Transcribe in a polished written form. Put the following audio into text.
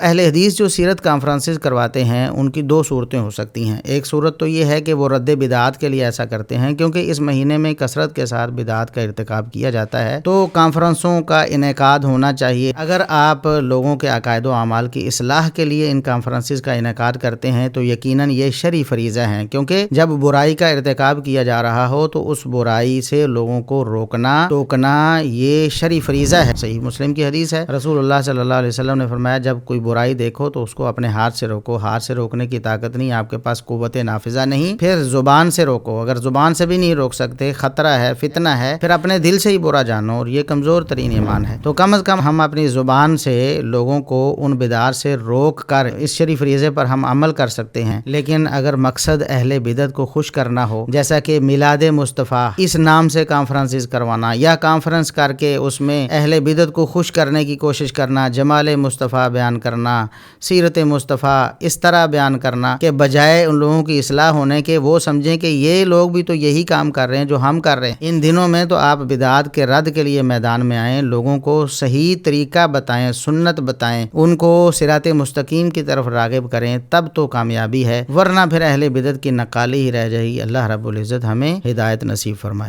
اہل حدیث جو سیرت کانفرنسز کرواتے ہیں ان کی دو صورتیں ہو سکتی ہیں۔ ایک صورت تو یہ ہے کہ وہ رد بدعات کے لیے ایسا کرتے ہیں، کیونکہ اس مہینے میں کثرت کے ساتھ بدعات کا ارتکاب کیا جاتا ہے، تو کانفرنسوں کا انعقاد ہونا چاہیے۔ اگر آپ لوگوں کے عقائد و اعمال کی اصلاح کے لیے ان کانفرنسز کا انعقاد کرتے ہیں تو یقیناً یہ شرعی فریضہ ہیں، کیونکہ جب برائی کا ارتکاب کیا جا رہا ہو تو اس برائی سے لوگوں کو روکنا ٹوکنا یہ شرعی فریضہ ہے۔ صحیح مسلم کی حدیث ہے، رسول اللہ صلی اللہ علیہ وسلم نے فرمایا جب کوئی برائی دیکھو تو اس کو اپنے ہاتھ سے روکو، ہاتھ سے روکنے کی طاقت نہیں، آپ کے پاس قوت نافذہ نہیں، پھر زبان سے روکو، اگر زبان سے بھی نہیں روک سکتے، خطرہ ہے، فتنہ ہے، پھر اپنے دل سے ہی برا جانو، اور یہ کمزور ترین ایمان ہے۔ تو کم از کم ہم اپنی زبان سے لوگوں کو ان بدعات سے روک کر اس شرعی فریضے پر ہم عمل کر سکتے ہیں۔ لیکن اگر مقصد اہل بدعت کو خوش کرنا ہو، جیسا کہ میلاد مصطفیٰ اس نام سے کانفرنسز کروانا، یا کانفرنس کر کے اس میں اہل بدعت کو خوش کرنے کی کوشش کرنا، جمال مصطفیٰ بیان کرنا، سیرت مصطفیٰ اس طرح بیان کرنا کہ بجائے ان لوگوں کی اصلاح ہونے کے وہ سمجھیں کہ یہ لوگ بھی تو یہی کام کر رہے ہیں جو ہم کر رہے ہیں، ان دنوں میں تو آپ بدعات کے رد کے لیے میدان میں آئیں، لوگوں کو صحیح طریقہ بتائیں، سنت بتائیں، ان کو صراط مستقیم کی طرف راغب کریں، تب تو کامیابی ہے، ورنہ پھر اہل بدعت کی نقالی ہی رہ جائے گی۔ اللہ رب العزت ہمیں ہدایت نصیب فرمائے۔